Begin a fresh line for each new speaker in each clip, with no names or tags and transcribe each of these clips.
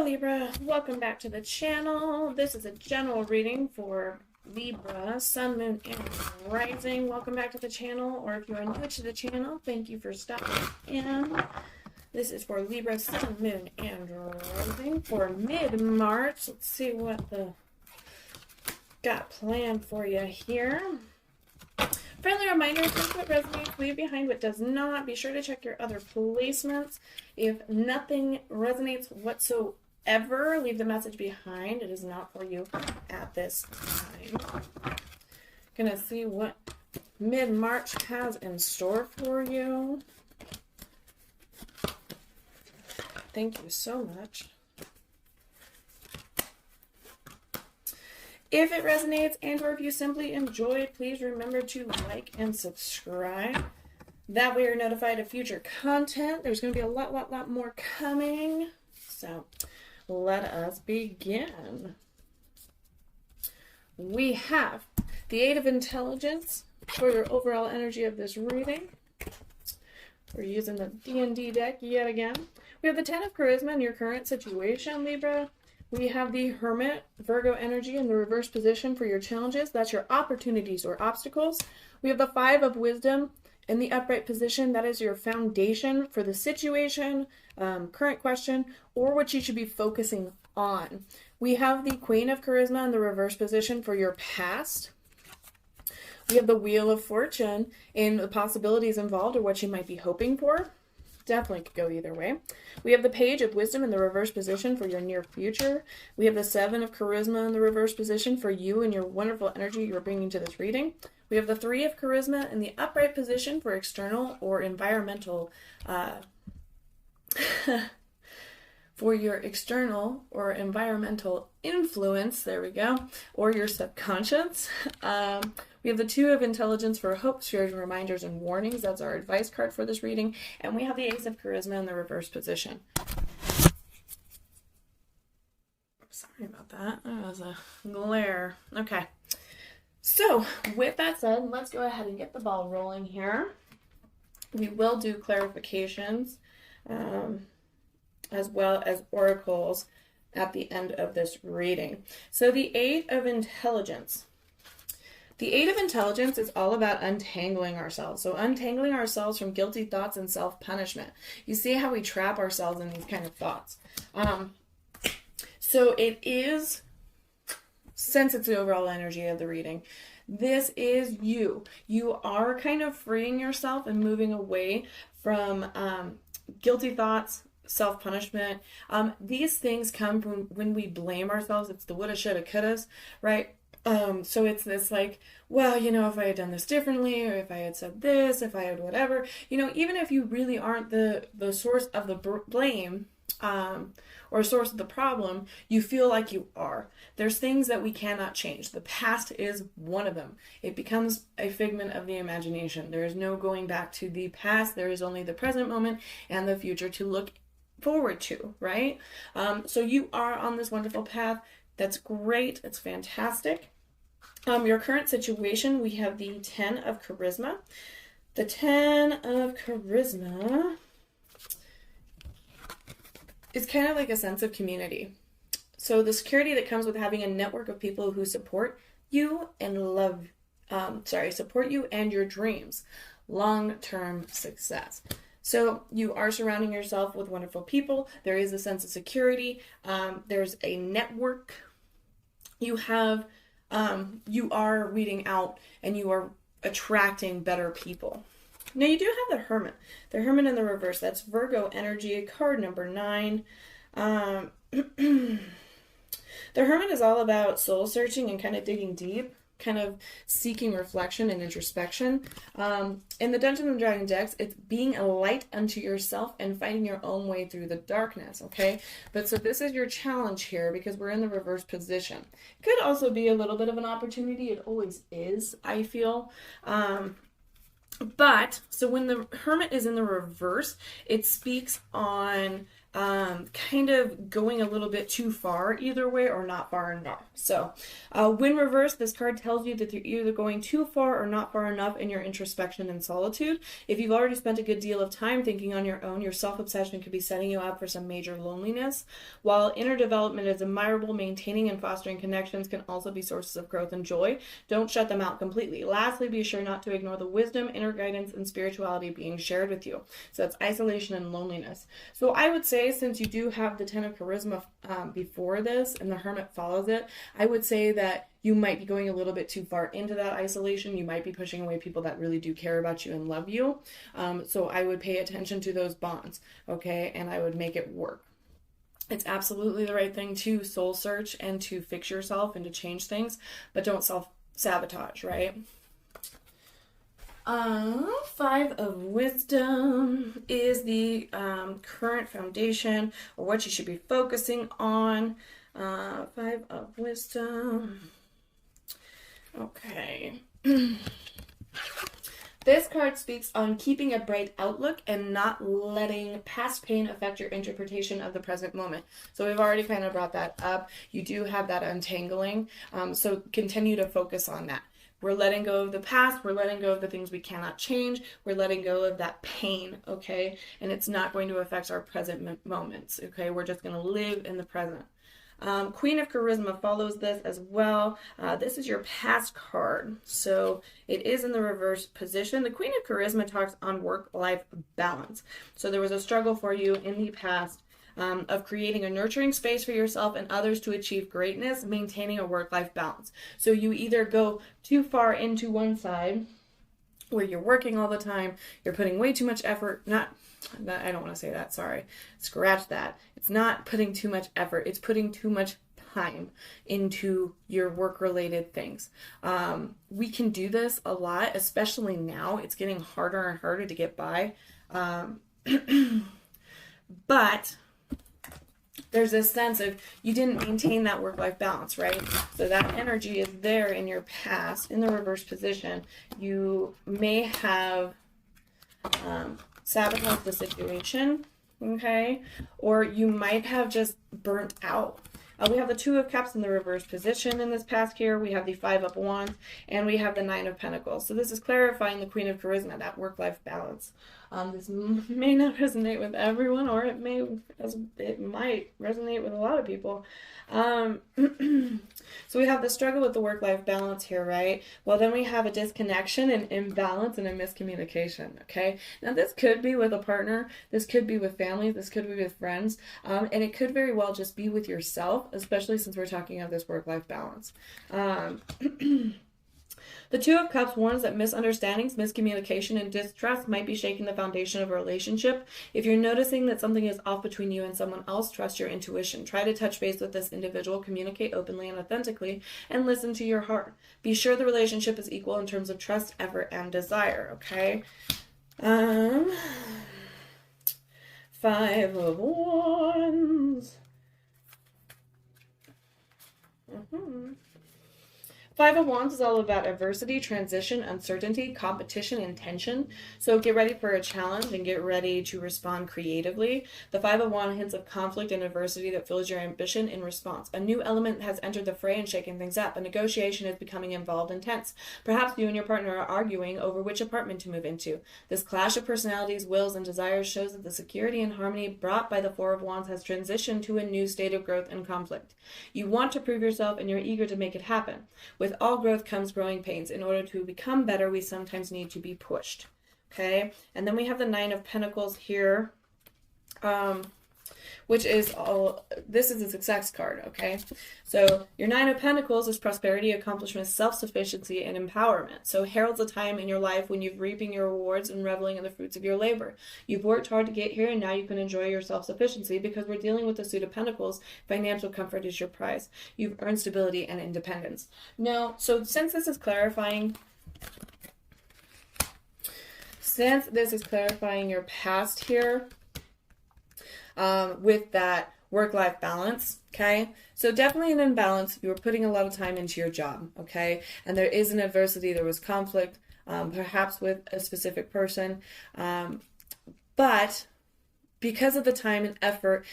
Libra, welcome back to the channel. This is a general reading for Libra, Sun, Moon, and Rising. Welcome back to the channel, or if you are new to the channel, thank you for stopping in. This is for Libra, Sun, Moon, and Rising for mid-March. Let's see what the got planned for you here. Friendly reminder, take what resonates, leave behind what does not. Be sure to check your other placements. If nothing resonates whatsoever, leave the message behind. It is not for you at this time. Gonna see what mid-March has in store for you. Thank you so much. If it resonates and or if you simply enjoyed, please remember to like and subscribe. That way you're notified of future content. There's going to be a lot more coming. So let us begin. We have the Eight of Intelligence for your overall energy of this reading. We're using the D&D deck yet again. We have the Ten of Charisma in your current situation, Libra. We have the Hermit, Virgo energy in the reverse position for your challenges. That's your opportunities or obstacles. We have the Five of Wisdom in the upright position. That is your foundation for the situation, current question, or what you should be focusing on. We have the Queen of Charisma in the reverse position for your past. We have the Wheel of Fortune in the possibilities involved or what you might be hoping for. Definitely could go either way. We have the Page of Wisdom in the reverse position for your near future. We have the Seven of Charisma in the reverse position for you and your wonderful energy you're bringing to this reading. We have the Three of Charisma in the upright position for external or environmental, for your external or environmental influence, there we go, or your subconscious. We have the Two of Intelligence for hope, fears, reminders, and warnings. That's our advice card for this reading. And we have the Ace of Charisma in the reverse position. Sorry about that. That was a glare. Okay. So, with that said, let's go ahead and get the ball rolling here. We will do clarifications as well as oracles at the end of this reading. So, the Eight of Intelligence. The Eight of Intelligence is all about untangling ourselves. So untangling ourselves from guilty thoughts and self-punishment. You see how we trap ourselves in these kind of thoughts. So it is, since it's the overall energy of the reading, this is you. You are kind of freeing yourself and moving away from guilty thoughts, self-punishment. These things come from when we blame ourselves. It's the woulda, shoulda, couldas, right? So it's this like, well, you know, if I had done this differently, or if I had said this, if I had whatever, you know, even if you really aren't the source of the blame, or source of the problem, you feel like you are. There's things that we cannot change. The past is one of them. It becomes a figment of the imagination. There is no going back to the past. There is only the present moment and the future to look forward to, right? So you are on this wonderful path. That's great. It's fantastic. Your current situation, we have the Ten of Charisma. The Ten of Charisma is kind of like a sense of community. So the security that comes with having a network of people who support you and support you and your dreams. Long-term success. So you are surrounding yourself with wonderful people. There is a sense of security. There's a network. You have, you are weeding out and you are attracting better people. Now you do have the Hermit. The Hermit in the reverse. That's Virgo energy, card number 9. The Hermit is all about soul searching and kind of digging deep, kind of seeking reflection and introspection. In the Dungeons and Dragons decks, it's being a light unto yourself and finding your own way through the darkness, okay? But so this is your challenge here because we're in the reverse position. It could also be a little bit of an opportunity. It always is, I feel. But so when the Hermit is in the reverse, it speaks on kind of going a little bit too far either way or not far enough. So when reversed, this card tells you that you're either going too far or not far enough in your introspection and solitude. If you've already spent a good deal of time thinking on your own, your self-obsession could be setting you up for some major loneliness. While inner development is admirable, maintaining and fostering connections can also be sources of growth and joy. Don't shut them out completely. Lastly, be sure not to ignore the wisdom, inner guidance, and spirituality being shared with you. So that's isolation and loneliness. So I would say, since you do have the Ten of Charisma before this and the Hermit follows it, I would say that you might be going a little bit too far into that isolation. You might be pushing away people that really do care about you and love you. So I would pay attention to those bonds, okay? And I would make it work. It's absolutely the right thing to soul search and to fix yourself and to change things, but don't self-sabotage, right? Five of Wisdom is the current foundation or what you should be focusing on. Five of Wisdom. Okay. This card speaks on keeping a bright outlook and not letting past pain affect your interpretation of the present moment. So we've already kind of brought that up. You do have that untangling. So continue to focus on that. We're letting go of the past. We're letting go of the things we cannot change. We're letting go of that pain, okay? And it's not going to affect our present moments, okay? We're just going to live in the present. Queen of Charisma follows this as well. This is your past card. So it is in the reverse position. The Queen of Charisma talks on work-life balance. So there was a struggle for you in the past of creating a nurturing space for yourself and others to achieve greatness, maintaining a work-life balance. So you either go too far into one side where you're working all the time, you're putting way too much effort, I don't want to say that, sorry. Scratch that. It's not putting too much effort, it's putting too much time into your work-related things. We can do this a lot, especially now. It's getting harder and harder to get by. But there's this sense of you didn't maintain that work-life balance, right? So that energy is there in your past, in the reverse position. You may have sabotaged the situation, okay? Or you might have just burnt out. We have the Two of Cups in the reverse position in this past here. We have the Five of Wands, and we have the Nine of Pentacles. So this is clarifying the Queen of Charisma, that work-life balance. This may not resonate with everyone, or it might resonate with a lot of people. So we have the struggle with the work-life balance here, right? Well, then we have a disconnection, an imbalance, and a miscommunication, okay? Now, this could be with a partner. This could be with family. This could be with friends. And it could very well just be with yourself, especially since we're talking about this work-life balance. The Two of Cups warns that misunderstandings, miscommunication, and distrust might be shaking the foundation of a relationship. If you're noticing that something is off between you and someone else, trust your intuition. Try to touch base with this individual, communicate openly and authentically, and listen to your heart. Be sure the relationship is equal in terms of trust, effort, and desire, okay? Five of Wands. Five of Wands is all about adversity, transition, uncertainty, competition, and tension. So get ready for a challenge and get ready to respond creatively. The Five of Wands hints of conflict and adversity that fills your ambition in response. A new element has entered the fray and shaken things up. A negotiation is becoming involved and tense. Perhaps you and your partner are arguing over which apartment to move into. This clash of personalities, wills, and desires shows that the security and harmony brought by the Four of Wands has transitioned to a new state of growth and conflict. You want to prove yourself and you're eager to make it happen. With all growth comes growing pains. In order to become better, we sometimes need to be pushed. Okay? And then we have the Nine of Pentacles here, which is this is a success card, okay? So your Nine of Pentacles is prosperity, accomplishment, self-sufficiency, and empowerment. So heralds a time in your life when you're reaping your rewards and reveling in the fruits of your labor. You've worked hard to get here, and now you can enjoy your self-sufficiency because we're dealing with the Suit of Pentacles. Financial comfort is your prize. You've earned stability and independence. Now, so since this is clarifying your past here, with that work-life balance, okay? So definitely an imbalance. You were putting a lot of time into your job, okay? And there is an adversity. There was conflict, perhaps with a specific person. But because of the time and effort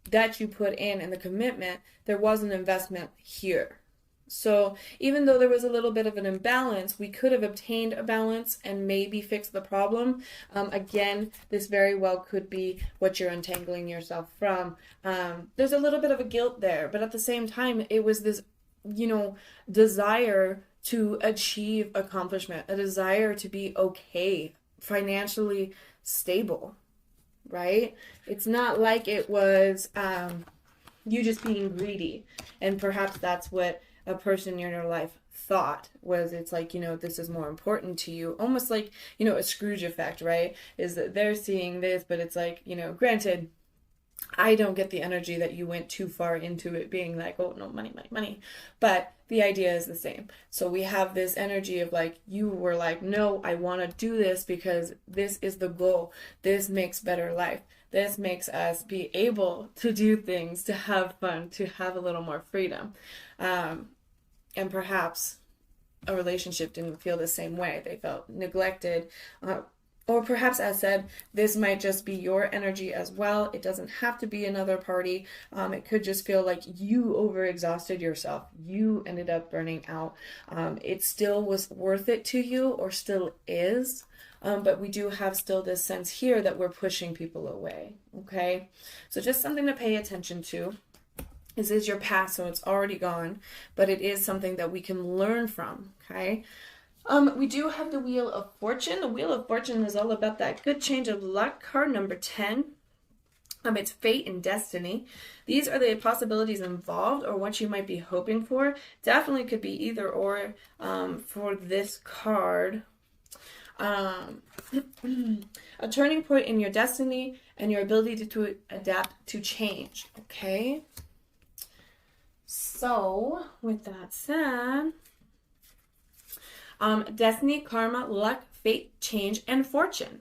that you put in and the commitment, there was an investment here. So even though there was a little bit of an imbalance, we could have obtained a balance and maybe fixed the problem. Again, this very well could be what you're untangling yourself from. There's a little bit of a guilt there, but at the same time, it was this, desire to achieve accomplishment, a desire to be okay, financially stable, right? It's not like it was you just being greedy. And perhaps that's what a person in your life thought was. It's like, this is more important to you, almost like, a Scrooge effect, right? Is that they're seeing this, but it's like, granted, I don't get the energy that you went too far into it being like, oh no, money, money, money, but the idea is the same. So we have this energy of like, you were like, no, I want to do this because this is the goal. This makes better life. This makes us be able to do things, to have fun, to have a little more freedom. And perhaps a relationship didn't feel the same way. They felt neglected. Or perhaps, as said, this might just be your energy as well. It doesn't have to be another party. It could just feel like you overexhausted yourself. You ended up burning out. It still was worth it to you, or still is. But we do have still this sense here that we're pushing people away, okay? So just something to pay attention to. This is your past, so it's already gone, but it is something that we can learn from, okay? We do have the Wheel of Fortune. The Wheel of Fortune is all about that good change of luck card, number 10. It's fate and destiny. These are the possibilities involved or what you might be hoping for. Definitely could be either or for this card. A turning point in your destiny and your ability to adapt to change. Okay. So, with that said, destiny, karma, luck, fate, change, and fortune.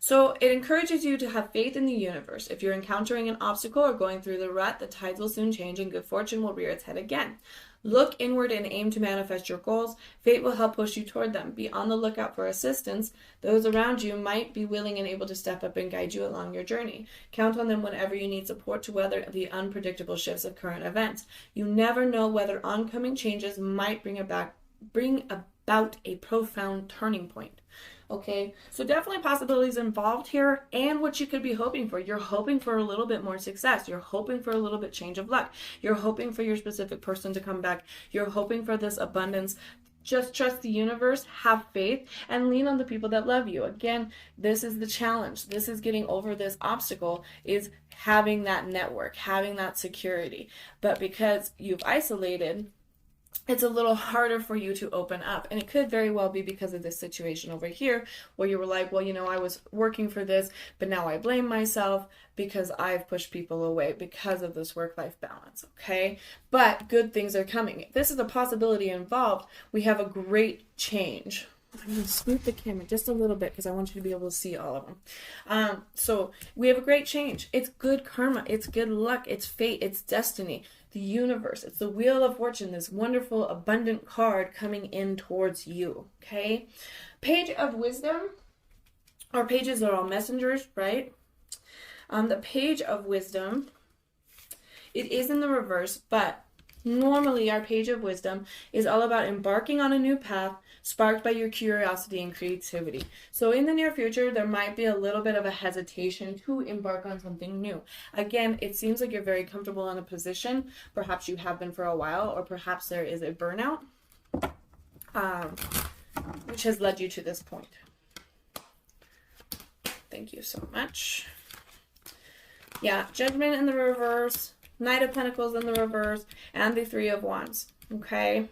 So it encourages you to have faith in the universe. If you're encountering an obstacle or going through the rut, the tides will soon change and good fortune will rear its head again. Look inward and aim to manifest your goals. Fate will help push you toward them. Be on the lookout for assistance. Those around you might be willing and able to step up and guide you along your journey. Count on them whenever you need support to weather the unpredictable shifts of current events. You never know whether oncoming changes might bring about a profound turning point. Okay, so definitely possibilities involved here and what you could be hoping for. You're hoping for a little bit more success. You're hoping for a little bit change of luck. You're hoping for your specific person to come back. You're hoping for this abundance. Just trust the universe, have faith, and lean on the people that love you. Again, this is the challenge. This is getting over this obstacle, is having that network, having that security. But because you've isolated, it's a little harder for you to open up. And it could very well be because of this situation over here where you were like, well, I was working for this, but now I blame myself because I've pushed people away because of this work-life balance, okay? But good things are coming. If this is a possibility involved, we have a great change. I'm going to scoot the camera just a little bit because I want you to be able to see all of them. So we have a great change. It's good karma. It's good luck. It's fate. It's destiny. The universe. It's the Wheel of Fortune, this wonderful, abundant card coming in towards you, okay? Page of Wisdom. Our pages are all messengers, right? The Page of Wisdom, it is in the reverse, but normally our Page of Wisdom is all about embarking on a new path sparked by your curiosity and creativity. So in the near future, there might be a little bit of a hesitation to embark on something new. Again, it seems like you're very comfortable in a position. Perhaps you have been for a while, or perhaps there is a burnout, which has led you to this point. Thank you so much. Yeah, Judgment in the reverse, Knight of Pentacles in the reverse, and the Three of Wands, okay?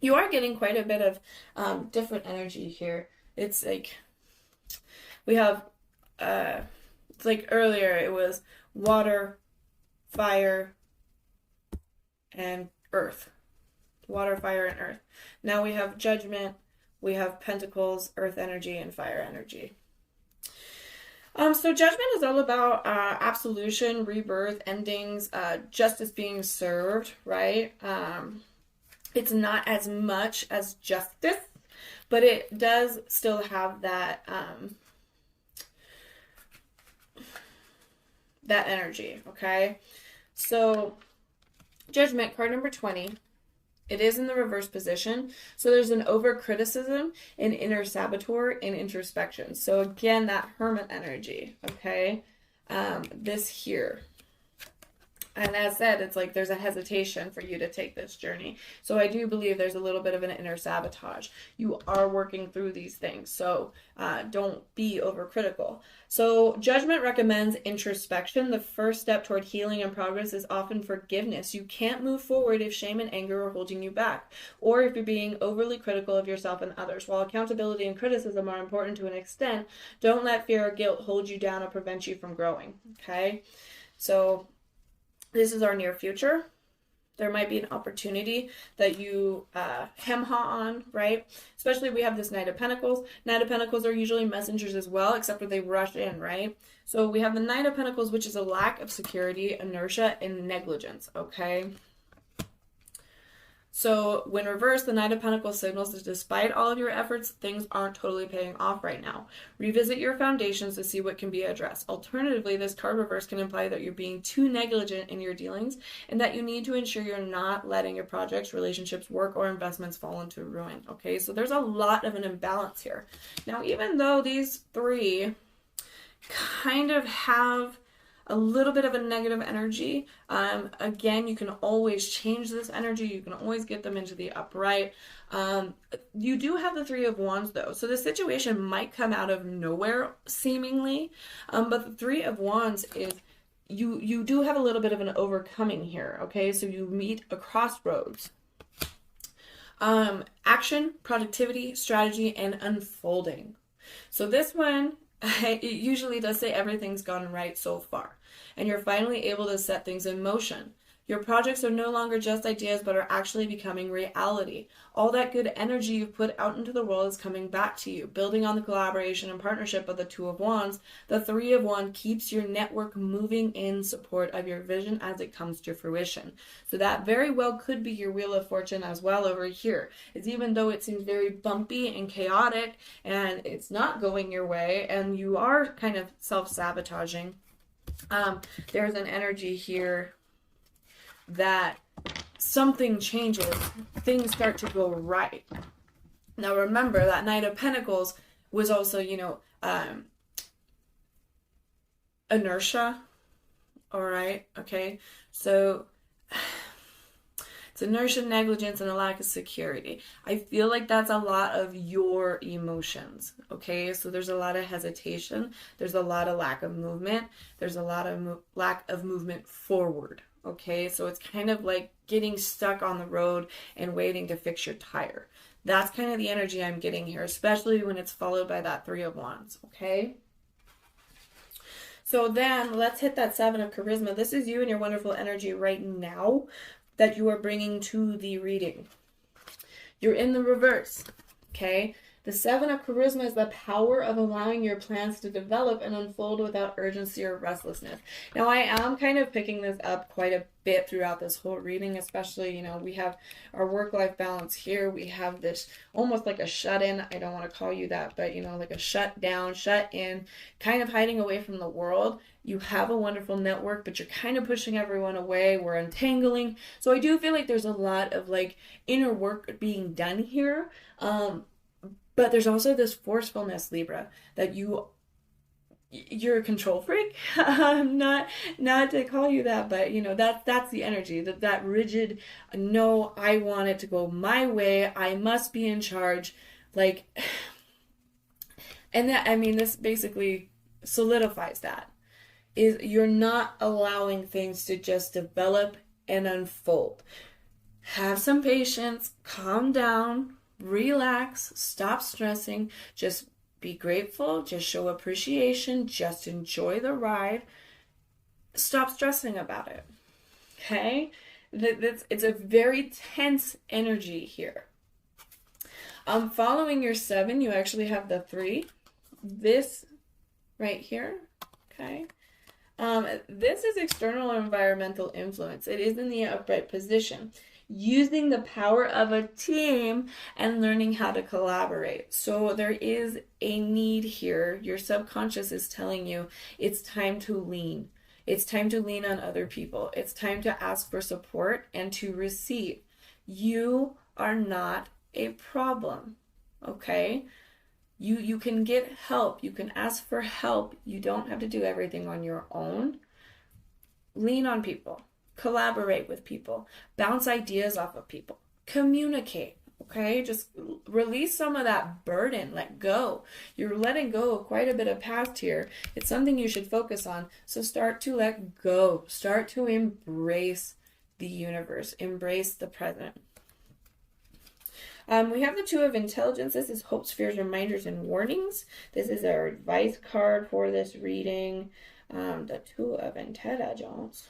You are getting quite a bit of different energy here. It's like, we have, it's like earlier it was water, fire, and earth. Water, fire, and earth. Now we have Judgment, we have Pentacles, earth energy, and fire energy. So Judgment is all about absolution, rebirth, endings, justice being served, right? It's not as much as justice, but it does still have that that energy, okay? So Judgment, card number 20. It is in the reverse position. So there's an over criticism, an inner saboteur, and introspection. So again, that hermit energy, okay? This here. And as said, it's like there's a hesitation for you to take this journey. So I do believe there's a little bit of an inner sabotage. You are working through these things, so don't be overcritical. So Judgment recommends introspection. The first step toward healing and progress is often forgiveness. You can't move forward if shame and anger are holding you back, or if you're being overly critical of yourself and others. While accountability and criticism are important to an extent, don't let fear or guilt hold you down or prevent you from growing, okay? So this is our near future. There might be an opportunity that you hem-haw on, right? Especially we have this Knight of Pentacles. Knight of Pentacles are usually messengers as well, except for they rush in, right? So we have the Knight of Pentacles, which is a lack of security, inertia, and negligence, okay? So when reversed, the Knight of Pentacles signals that despite all of your efforts, things aren't totally paying off right now. Revisit your foundations to see what can be addressed. Alternatively, this card reverse can imply that you're being too negligent in your dealings and that you need to ensure you're not letting your projects, relationships, work, or investments fall into ruin. Okay, so there's a lot of an imbalance here. Now, even though these three kind of have a little bit of a negative energy. Again, you can always change this energy. You can always get them into the upright. You do have the Three of Wands, though. So the situation might come out of nowhere, seemingly. But the Three of Wands is you do have a little bit of an overcoming here, okay? So you meet a crossroads. Action, productivity, strategy, and unfolding. So this one, it usually does say everything's gone right so far, and you're finally able to set things in motion. Your projects are no longer just ideas, but are actually becoming reality. All that good energy you've put out into the world is coming back to you. Building on the collaboration and partnership of the Two of Wands, the Three of Wands keeps your network moving in support of your vision as it comes to fruition. So that very well could be your Wheel of Fortune as well over here. It's even though it seems very bumpy and chaotic and it's not going your way and you are kind of self-sabotaging, there's an energy here that something changes, things start to go right. Now remember that Knight of Pentacles was also, inertia. All right, okay, so it's inertia, negligence, and a lack of security. I feel like that's a lot of your emotions, okay? So there's a lot of hesitation, there's a lot of lack of movement, there's a lot of lack of movement forward. Okay, so it's kind of like getting stuck on the road and waiting to fix your tire. That's kind of the energy I'm getting here, especially when it's followed by that Three of Wands, okay? So then let's hit that Seven of Charisma. This is you and your wonderful energy right now that you are bringing to the reading. You're in the reverse, okay? The Seven of Charisma is the power of allowing your plans to develop and unfold without urgency or restlessness. Now, I am kind of picking this up quite a bit throughout this whole reading, especially, we have our work-life balance here. We have this almost like a shut-in. I don't want to call you that, but, like a shut down, shut in, kind of hiding away from the world. You have a wonderful network, but you're kind of pushing everyone away. We're untangling. So I do feel like there's a lot of inner work being done here. But there's also this forcefulness, Libra, that you're a control freak. not to call you that, but that's the energy, that rigid, no, I want it to go my way. I must be in charge. And this basically solidifies that. Is you're not allowing things to just develop and unfold. Have some patience, calm down, relax, stop stressing, just be grateful, just show appreciation, just enjoy the ride. Stop stressing about it, okay? It's a very tense energy here. Following your Seven, you actually have the Three. This right here, okay? This is external environmental influence. It is in the upright position. Using the power of a team and learning how to collaborate. So there is a need here. Your subconscious is telling you it's time to lean. It's time to lean on other people. It's time to ask for support and to receive. You are not a problem, okay? You can get help. You can ask for help. You don't have to do everything on your own. Lean on people. Collaborate with people. Bounce ideas off of people. Communicate. Okay, just release some of that burden. Let go. You're letting go of quite a bit of past here. It's something you should focus on. So start to let go. Start to embrace the universe. Embrace the present. We have the Two of Intelligence. This is hopes, fears, reminders, and warnings. This is our advice card for this reading. The Two of Intelligence.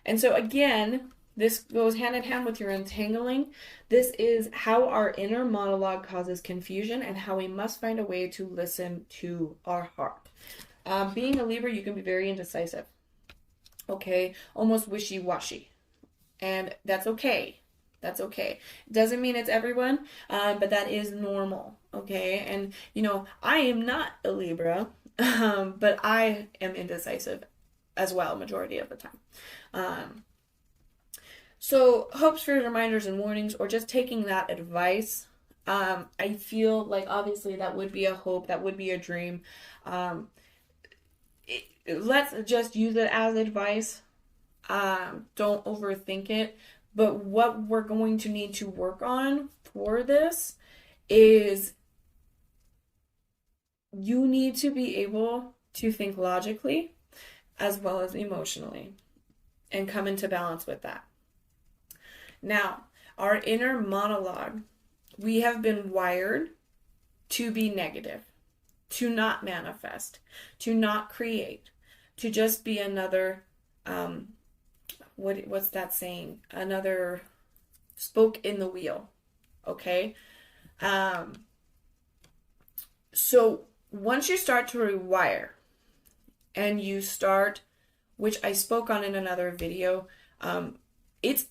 And so again, this goes hand in hand with your untangling. This is how our inner monologue causes confusion and how we must find a way to listen to our heart. Being a Libra, you can be very indecisive. Okay? Almost wishy-washy. And that's okay. That's okay. Doesn't mean it's everyone, but that is normal. Okay? And, you know, I am not a Libra, but I am indecisive as well, majority of the time. So hopes, fears, reminders, and warnings, or just taking that advice. I feel like obviously that would be a hope, that would be a dream. Let's just use it as advice. Don't overthink it. But what we're going to need to work on for this is you need to be able to think logically as well as emotionally and come into balance with that. Now, our inner monologue, we have been wired to be negative, to not manifest, to not create, to just be another, what's that saying? Another spoke in the wheel, okay? So once you start to rewire and you start, which I spoke on in another video, it's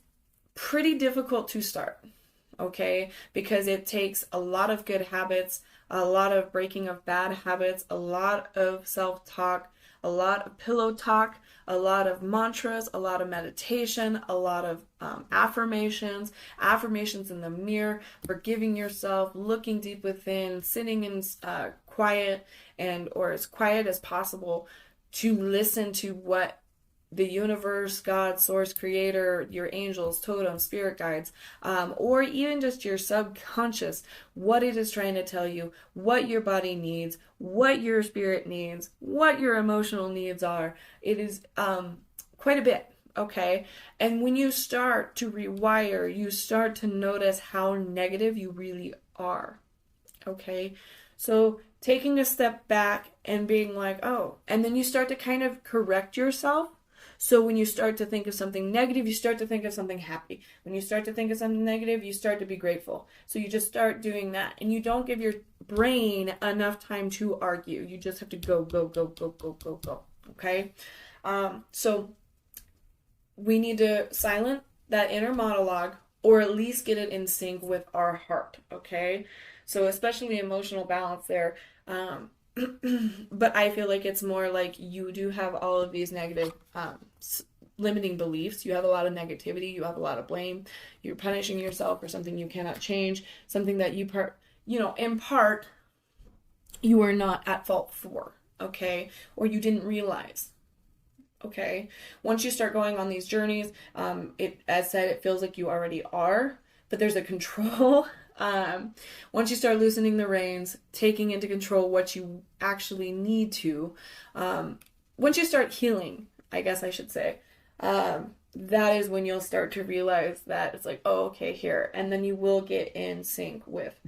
pretty difficult to start, okay? Because it takes a lot of good habits, a lot of breaking of bad habits, a lot of self-talk, a lot of pillow talk, a lot of mantras, a lot of meditation, a lot of affirmations in the mirror, forgiving yourself, looking deep within, sitting in quiet or as quiet as possible to listen to what the universe, God, source, creator, your angels, totems, spirit guides, or even just your subconscious, what it is trying to tell you, what your body needs, what your spirit needs, what your emotional needs are. It is quite a bit, okay? And when you start to rewire, you start to notice how negative you really are, okay? So taking a step back and being like, oh, and then you start to kind of correct yourself. So when you start to think of something negative, you start to think of something happy. When you start to think of something negative, you start to be grateful. So you just start doing that. And you don't give your brain enough time to argue. You just have to go, go, go, go, go, go, go. Okay? So we need to silence that inner monologue or at least get it in sync with our heart. Okay? So especially emotional balance there. But I feel like it's more like you do have all of these negative limiting beliefs. You have a lot of negativity. You have a lot of blame. You're punishing yourself for something you cannot change, something that in part, you are not at fault for, okay? Or you didn't realize, okay? Once you start going on these journeys, as said, it feels like you already are, but there's a control. Once you start loosening the reins, taking into control what you actually need to, once you start healing, I guess I should say, that is when you'll start to realize that it's like, oh, okay, here. And then you will get in sync with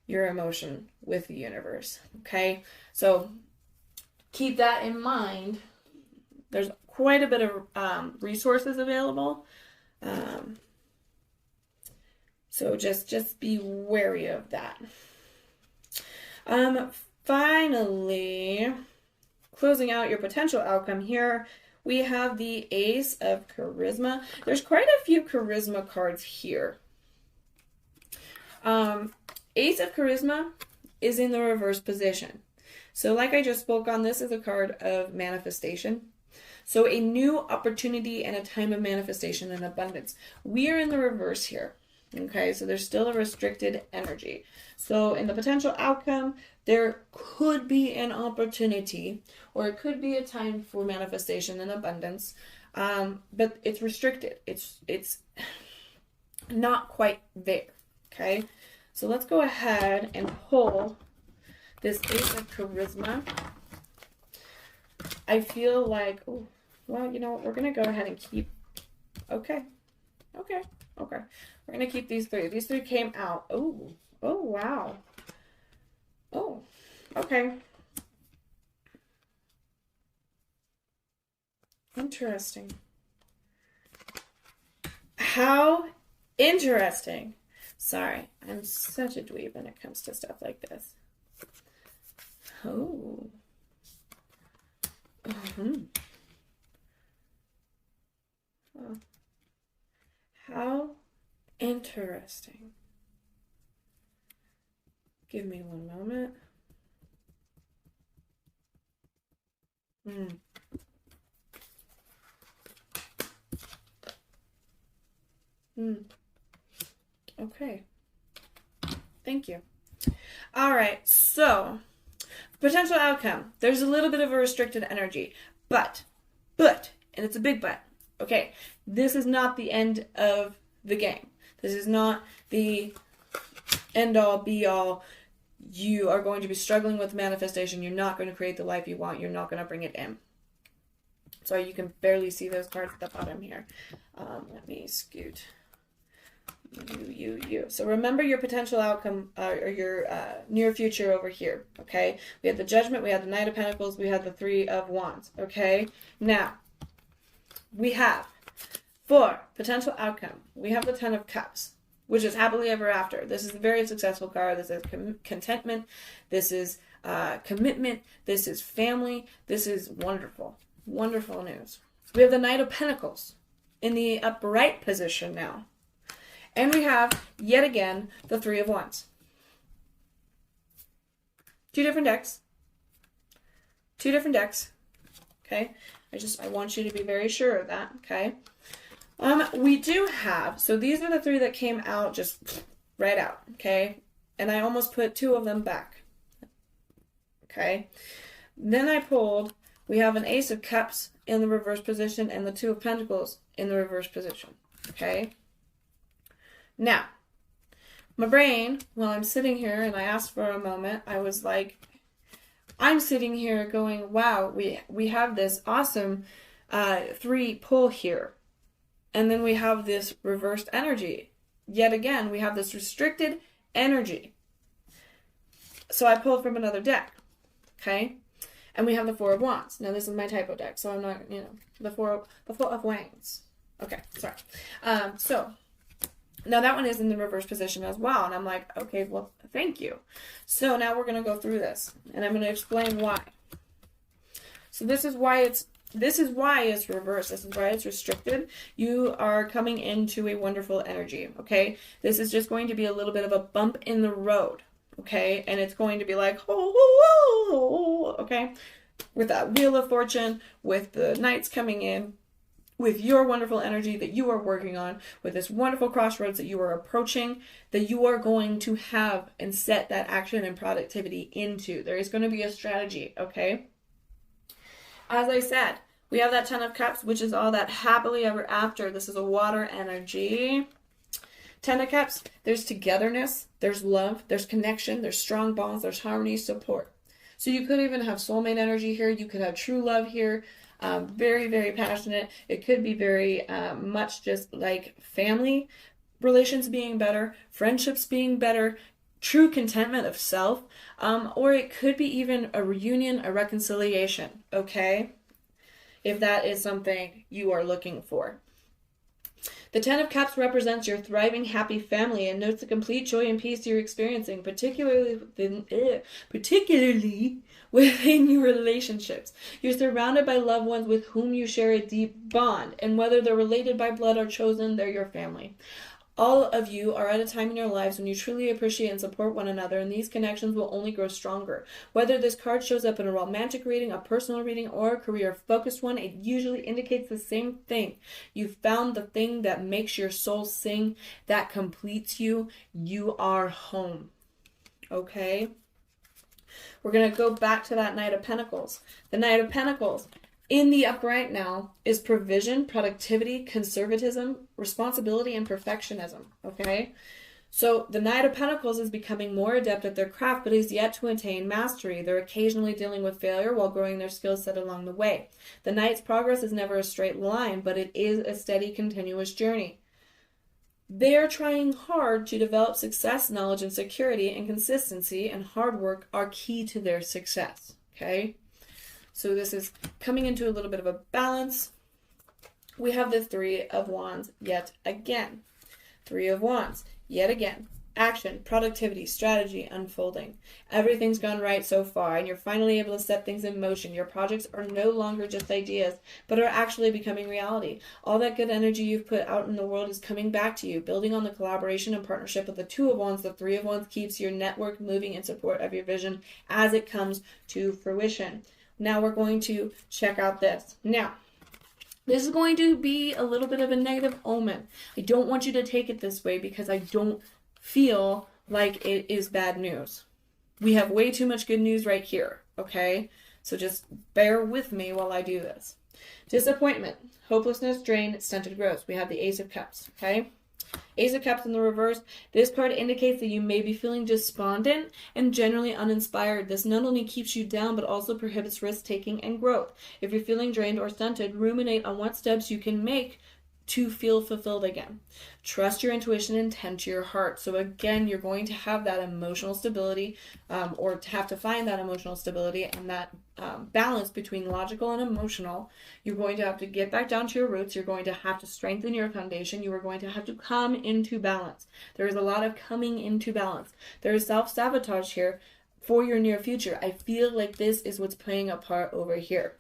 your emotion, with the universe, okay? So keep that in mind. There's quite a bit of resources available. So just be wary of that. Finally, closing out your potential outcome here, we have the Ace of Charisma. There's quite a few Charisma cards here. Ace of Charisma is in the reverse position. So like I just spoke on, this is a card of manifestation. So a new opportunity and a time of manifestation and abundance. We are in the reverse here. Okay, so there's still a restricted energy. So in the potential outcome, there could be an opportunity, or it could be a time for manifestation and abundance, but it's restricted. It's not quite there. Okay, so let's go ahead and pull this Ace of Charisma. I feel like, oh, well, you know what? We're gonna go ahead and keep. Okay. We're gonna keep these three. These three came out. Oh, wow. Oh, okay. Interesting. How interesting. Sorry, I'm such a dweeb when it comes to stuff like this. Oh. Oh. How interesting. Give me one moment. Okay. Thank you. All right. So, potential outcome. There's a little bit of a restricted energy, but, and it's a big but. Okay. This is not the end of the game. This is not the end all be all. You are going to be struggling with manifestation. You're not going to create the life you want. You're not going to bring it in. So you can barely see those cards at the bottom here. Let me scoot. You. So remember your potential outcome or your near future over here. Okay. We had the Judgment. We had the Knight of Pentacles. We had the Three of Wands. Okay. Now we have for potential outcome. We have the Ten of Cups, which is happily ever after. This is a very successful card. This is contentment. This is commitment. This is family. This is wonderful. Wonderful news. We have the Knight of Pentacles in the upright position now. And we have, yet again, the Three of Wands. Two different decks. Okay? I want you to be very sure of that, okay? We do have, so these are the three that came out just right out, okay? And I almost put two of them back, okay? Then I pulled, we have an Ace of Cups in the reverse position and the Two of Pentacles in the reverse position, okay? Now, my brain, while I'm sitting here and I asked for a moment, I was like, I'm sitting here going, wow, we have this awesome three pull here. And then we have this reversed energy. Yet again, we have this restricted energy. So I pulled from another deck, okay? And we have the Four of Wands. Now this is my typo deck, so I'm not, the Four of Wands. Okay, sorry. So now that one is in the reverse position as well. And I'm like, okay, well, thank you. So now we're going to go through this. And I'm going to explain why. So this is why it's reversed. This is why it's restricted. You are coming into a wonderful energy, okay? This is just going to be a little bit of a bump in the road, okay? And it's going to be like, okay? With that Wheel of Fortune, with the Knights coming in, with your wonderful energy that you are working on, with this wonderful crossroads that you are approaching, that you are going to have and set that action and productivity into. There is going to be a strategy, okay? As I said, we have that Ten of Cups, which is all that happily ever after. This is a water energy. Ten of Cups, there's togetherness, there's love, there's connection, there's strong bonds, there's harmony, support. So you could even have soulmate energy here. You could have true love here. Very, very passionate. It could be very much just like family relations being better, friendships being better, true contentment of self, or it could be even a reunion, a reconciliation, okay? If that is something you are looking for. The Ten of Cups represents your thriving, happy family and notes the complete joy and peace you're experiencing, particularly within your relationships. You're surrounded by loved ones with whom you share a deep bond, and whether they're related by blood or chosen, they're your family. All of you are at a time in your lives when you truly appreciate and support one another, and these connections will only grow stronger. Whether this card shows up in a romantic reading, a personal reading, or a career-focused one, it usually indicates the same thing. You've found the thing that makes your soul sing, that completes you. You are home. Okay? We're going to go back to that Knight of Pentacles. The Knight of Pentacles in the upright now is provision, productivity, conservatism, responsibility, and perfectionism. Okay? So the Knight of Pentacles is becoming more adept at their craft, but is yet to attain mastery. They're occasionally dealing with failure while growing their skill set along the way. The Knight's progress is never a straight line, but it is a steady, continuous journey. They are trying hard to develop success, knowledge, and security, and consistency and hard work are key to their success. Okay? So this is coming into a little bit of a balance. We have the Three of Wands yet again. Three of Wands yet again. Action, productivity, strategy, unfolding. Everything's gone right so far, and you're finally able to set things in motion. Your projects are no longer just ideas, but are actually becoming reality. All that good energy you've put out in the world is coming back to you. Building on the collaboration and partnership of the Two of Wands, the Three of Wands keeps your network moving in support of your vision as it comes to fruition. Now we're going to check out this. Now, this is going to be a little bit of a negative omen. I don't want you to take it this way because I don't feel like it is bad news. We have way too much good news right here, okay? So just bear with me while I do this. Disappointment, hopelessness, drain, stunted growth. We have the Ace of Cups, okay? Ace of Cups in the reverse. This card indicates that you may be feeling despondent and generally uninspired. This not only keeps you down, but also prohibits risk-taking and growth. If you're feeling drained or stunted, ruminate on what steps you can make to feel fulfilled again. Trust your intuition and tend to your heart. So again, you're going to have that emotional stability or have to find that emotional stability and that balance between logical and emotional. You're going to have to get back down to your roots. You're going to have to strengthen your foundation. You are going to have to come into balance. There is a lot of coming into balance. There is self-sabotage here for your near future. I feel like this is what's playing a part over here.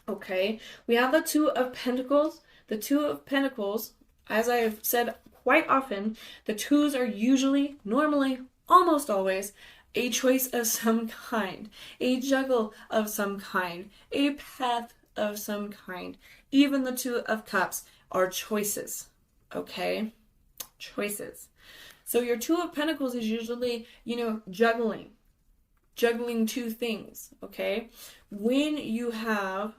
Okay, we have the Two of Pentacles. The Two of Pentacles, as I have said quite often, the twos are usually, normally, almost always, a choice of some kind, a juggle of some kind, a path of some kind. Even the Two of Cups are choices, okay? Choices. So your Two of Pentacles is usually, juggling two things, okay? When you have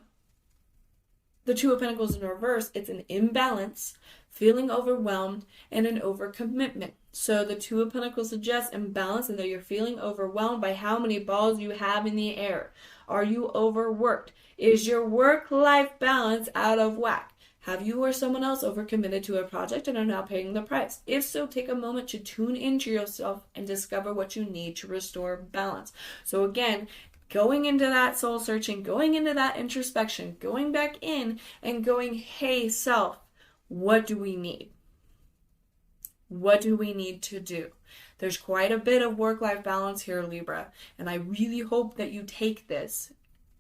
the Two of Pentacles in reverse, it's an imbalance, feeling overwhelmed, and an overcommitment. So the Two of Pentacles suggests imbalance and that you're feeling overwhelmed by how many balls you have in the air. Are you overworked? Is your work-life balance out of whack? Have you or someone else overcommitted to a project and are now paying the price? If so, take a moment to tune into yourself and discover what you need to restore balance. So again, going into that soul searching, going into that introspection, going back in and going, hey, self, what do we need? What do we need to do? There's quite a bit of work-life balance here, Libra, and I really hope that you take this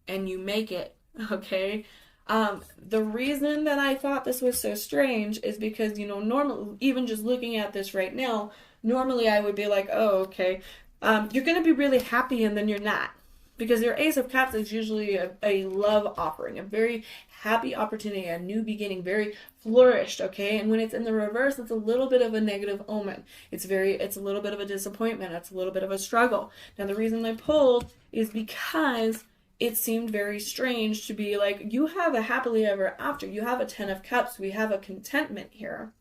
and you make it, okay? The reason that I thought this was so strange is because, normally, even just looking at this right now, normally I would be like, oh, okay, you're going to be really happy and then you're not. Because your Ace of Cups is usually a love offering, a very happy opportunity, a new beginning, very flourished, okay? And when it's in the reverse, it's a little bit of a negative omen. It's a little bit of a disappointment. It's a little bit of a struggle. Now, the reason I pulled is because it seemed very strange to be like, you have a happily ever after. You have a Ten of Cups. We have a contentment here,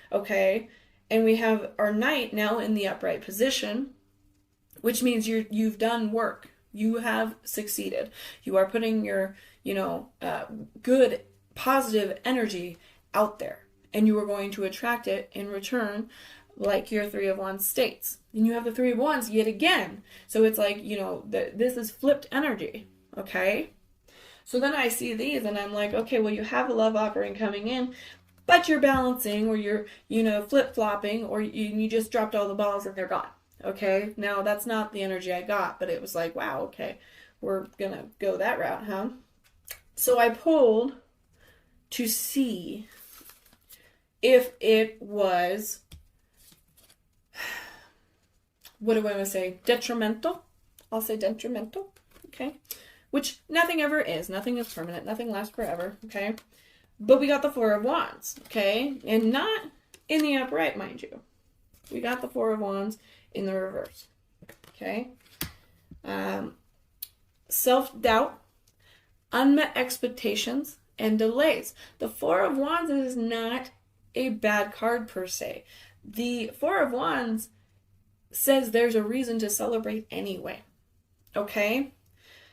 okay? And we have our Knight now in the upright position, which means you've done work. You have succeeded. You are putting your, good, positive energy out there. And you are going to attract it in return, like your Three of Wands states. And you have the Three of Wands yet again. So it's like, this is flipped energy. Okay? So then I see these and I'm like, okay, well, you have a love offering coming in, but you're balancing or you're, flip-flopping or you just dropped all the balls and they're gone. Okay, now that's not the energy I got, but it was like, wow, okay, we're gonna go that route, huh? So I pulled to see if it was, what do I want to say? Detrimental. I'll say detrimental. Okay. Which nothing ever is. Nothing is permanent. Nothing lasts forever. Okay. But we got the Four of Wands. Okay. And not in the upright, mind you. We got the Four of Wands in the reverse. Okay. Self-doubt, unmet expectations, and delays. The Four of Wands is not a bad card per se. The Four of Wands says there's a reason to celebrate anyway. Okay?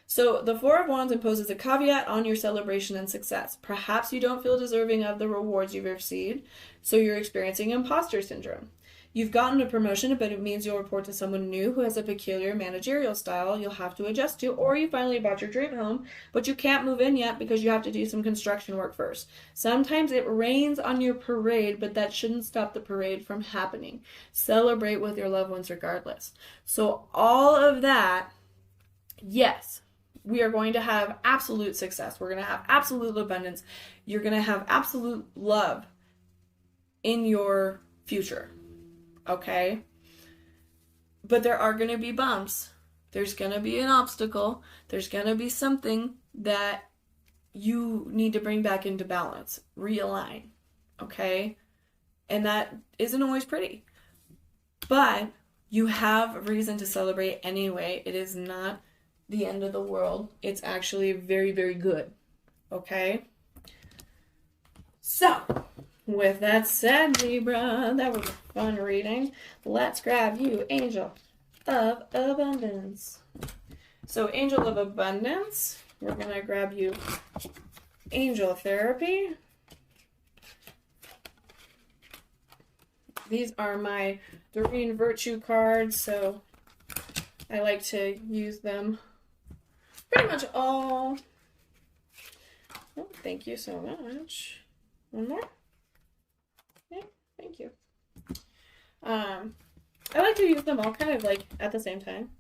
So the Four of Wands imposes a caveat on your celebration and success. Perhaps you don't feel deserving of the rewards you've received, so you're experiencing imposter syndrome. You've gotten a promotion, but it means you'll report to someone new who has a peculiar managerial style you'll have to adjust to, or you finally bought your dream home, but you can't move in yet because you have to do some construction work first. Sometimes it rains on your parade, but that shouldn't stop the parade from happening. Celebrate with your loved ones regardless. So all of that, yes, we are going to have absolute success. We're going to have absolute abundance. You're going to have absolute love in your future. Okay? But there are going to be bumps. There's going to be an obstacle. There's going to be something that you need to bring back into balance. Realign. Okay? And that isn't always pretty. But you have reason to celebrate anyway. It is not the end of the world. It's actually very, very good. Okay? So, with that said, Libra, that was a fun reading. Let's grab you, Angel of Abundance. So, Angel of Abundance, we're going to grab you Angel Therapy. These are my Doreen Virtue cards, so I like to use them pretty much all. Oh, thank you so much. One more. Yeah, thank you. I like to use them all kind of like at the same time.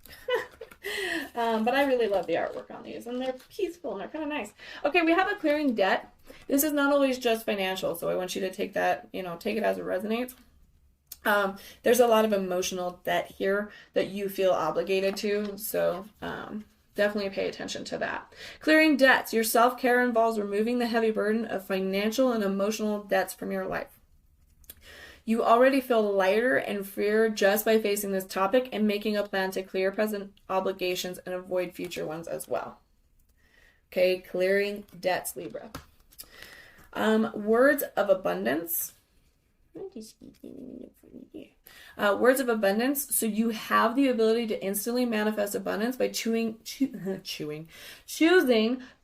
But I really love the artwork on these, and they're peaceful and they're kind of nice. Okay, we have a clearing debt. This is not always just financial, so I want you to take that, take it as it resonates. There's a lot of emotional debt here that you feel obligated to, so definitely pay attention to that. Clearing debts. Your self-care involves removing the heavy burden of financial and emotional debts from your life. You already feel lighter and freer just by facing this topic and making a plan to clear present obligations and avoid future ones as well. Okay, clearing debts, Libra. Words of abundance. Words of abundance. So you have the ability to instantly manifest abundance by choosing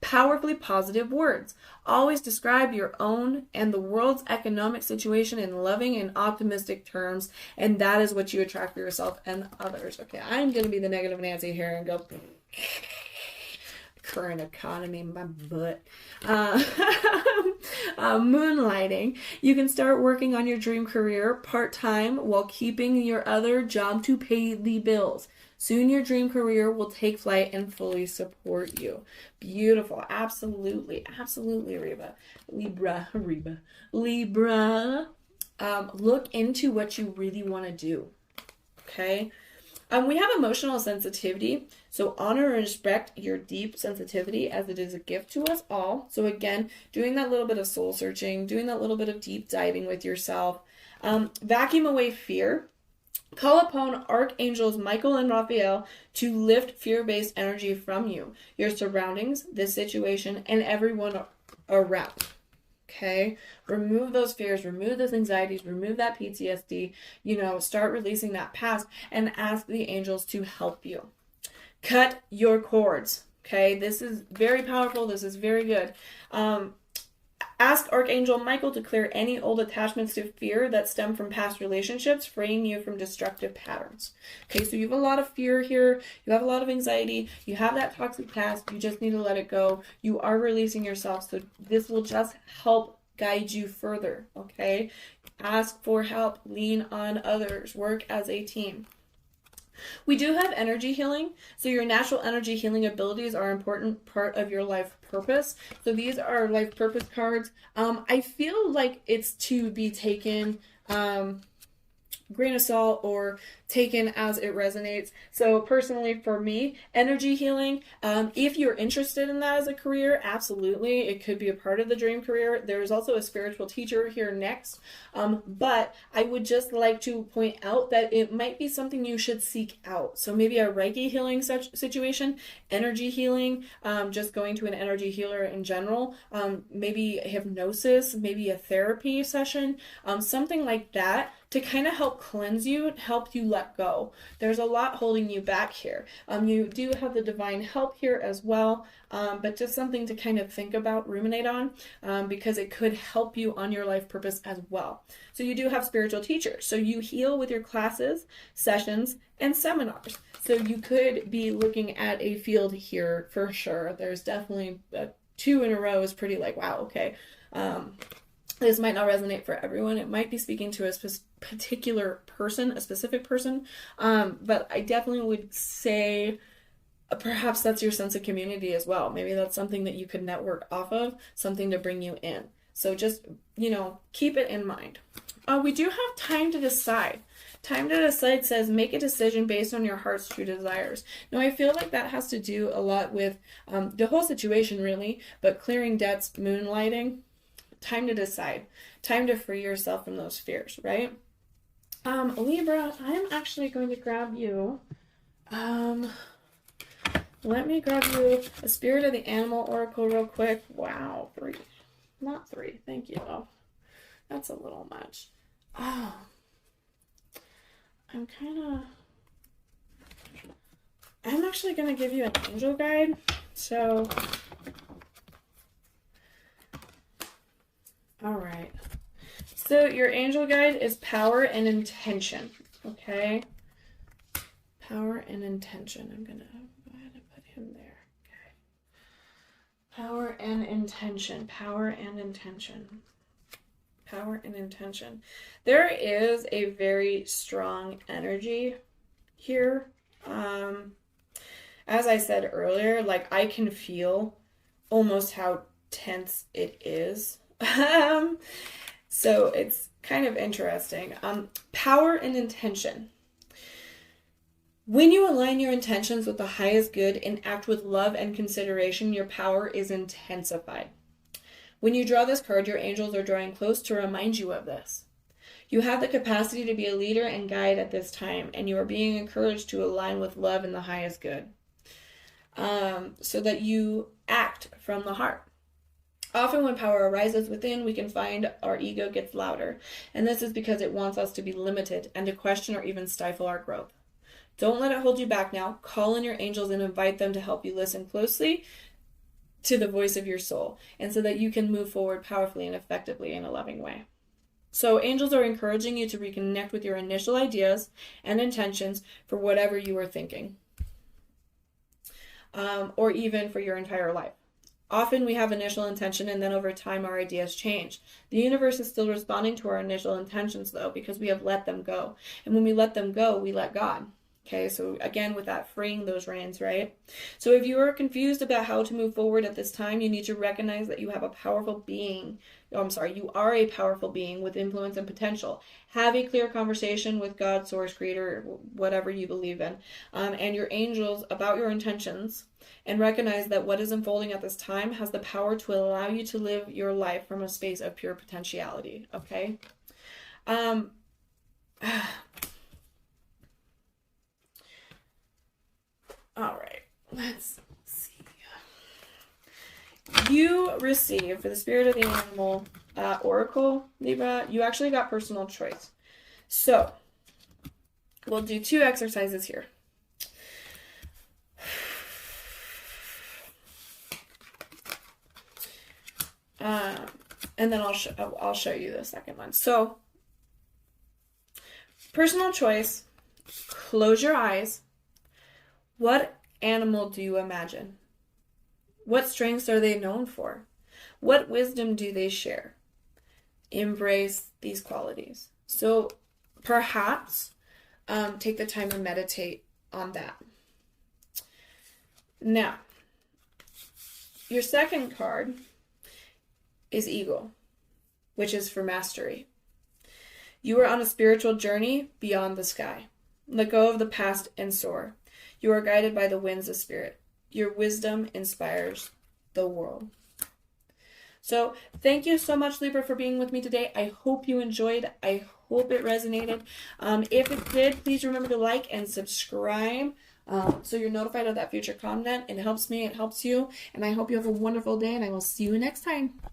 powerfully positive words. Always describe your own and the world's economic situation in loving and optimistic terms, and that is what you attract for yourself and others. Okay, I'm going to be the negative Nancy here and go current economy, my butt. Moonlighting. You can start working on your dream career part-time while keeping your other job to pay the bills. Soon your dream career will take flight and fully support you. Beautiful. Absolutely. Absolutely, Libra. Look into what you really want to do. Okay? We have emotional sensitivity, so honor and respect your deep sensitivity as it is a gift to us all. So again, doing that little bit of soul searching, doing that little bit of deep diving with yourself. Vacuum away fear. Call upon archangels Michael and Raphael to lift fear-based energy from you, your surroundings, this situation, and everyone around. Okay, remove those fears, remove those anxieties, remove that PTSD, start releasing that past and ask the angels to help you. Cut your cords. Okay, this is very powerful. This is very good. Ask Archangel Michael to clear any old attachments to fear that stem from past relationships, freeing you from destructive patterns. Okay, so you have a lot of fear here. You have a lot of anxiety. You have that toxic past. You just need to let it go. You are releasing yourself, so this will just help guide you further, okay? Ask for help. Lean on others. Work as a team. We do have energy healing. So your natural energy healing abilities are an important part of your life purpose. So these are life purpose cards. I feel like it's to be taken grain of salt or taken as it resonates. So personally for me, energy healing, if you're interested in that as a career, absolutely, it could be a part of the dream career. There's also a spiritual teacher here next, but I would just like to point out that it might be something you should seek out. So maybe a Reiki healing situation, energy healing, just going to an energy healer in general, maybe hypnosis, maybe a therapy session, something like that, to kind of help cleanse you, help you let go. There's a lot holding you back here. You do have the divine help here as well, but just something to kind of think about, ruminate on, because it could help you on your life purpose as well. So you do have spiritual teachers. So you heal with your classes, sessions, and seminars. So you could be looking at a field here for sure. There's definitely 2 in a row is pretty like, wow, okay. This might not resonate for everyone. It might be speaking to a particular person, a specific person. But I definitely would say perhaps that's your sense of community as well. Maybe that's something that you could network off of, something to bring you in. So just, keep it in mind. We do have time to decide. Time to decide says make a decision based on your heart's true desires. Now, I feel like that has to do a lot with the whole situation, really, but clearing debts, moonlighting. Time to decide. Time to free yourself from those fears, right? Libra, I'm actually going to grab you. Let me grab you a Spirit of the Animal Oracle real quick. Wow, 3. Not 3. Thank you. Oh, that's a little much. Oh, I'm actually going to give you an angel guide. So, all right. So your angel guide is power and intention. Okay. Power and intention. I'm going to go ahead and put him there. Okay. Power and intention. Power and intention. Power and intention. There is a very strong energy here. As I said earlier, like I can feel almost how tense it is. So it's kind of interesting. Power and intention. When you align your intentions with the highest good and act with love and consideration, your power is intensified. When you draw this card, your angels are drawing close to remind you of this. You have the capacity to be a leader and guide at this time, and you are being encouraged to align with love and the highest good, so that you act from the heart. Often when power arises within, we can find our ego gets louder, and this is because it wants us to be limited and to question or even stifle our growth. Don't let it hold you back now. Call in your angels and invite them to help you listen closely to the voice of your soul, and so that you can move forward powerfully and effectively in a loving way. So angels are encouraging you to reconnect with your initial ideas and intentions for whatever you are thinking, or even for your entire life. Often we have initial intention and then over time our ideas change. The universe is still responding to our initial intentions though, because we have let them go. And when we let them go, we let God. Okay, so again, with that, freeing those reins, right? So if you are confused about how to move forward at this time, you need to recognize that you have a powerful being. You are a powerful being with influence and potential. Have a clear conversation with God, Source, Creator, whatever you believe in, and your angels about your intentions, and recognize that what is unfolding at this time has the power to allow you to live your life from a space of pure potentiality, okay? All right, let's see. You receive, for the Spirit of the Animal Oracle, Libra, you actually got personal choice. So, we'll do 2 exercises here. And then I'll show you the second one. So, personal choice, close your eyes. What animal do you imagine? What strengths are they known for? What wisdom do they share? Embrace these qualities. So perhaps take the time to meditate on that. Now, your second card is Eagle, which is for mastery. You are on a spiritual journey beyond the sky. Let go of the past and soar. You are guided by the winds of spirit. Your wisdom inspires the world. So thank you so much, Libra, for being with me today. I hope you enjoyed. I hope it resonated. If it did, please remember to like and subscribe so you're notified of that future content. It helps me. It helps you. And I hope you have a wonderful day, and I will see you next time.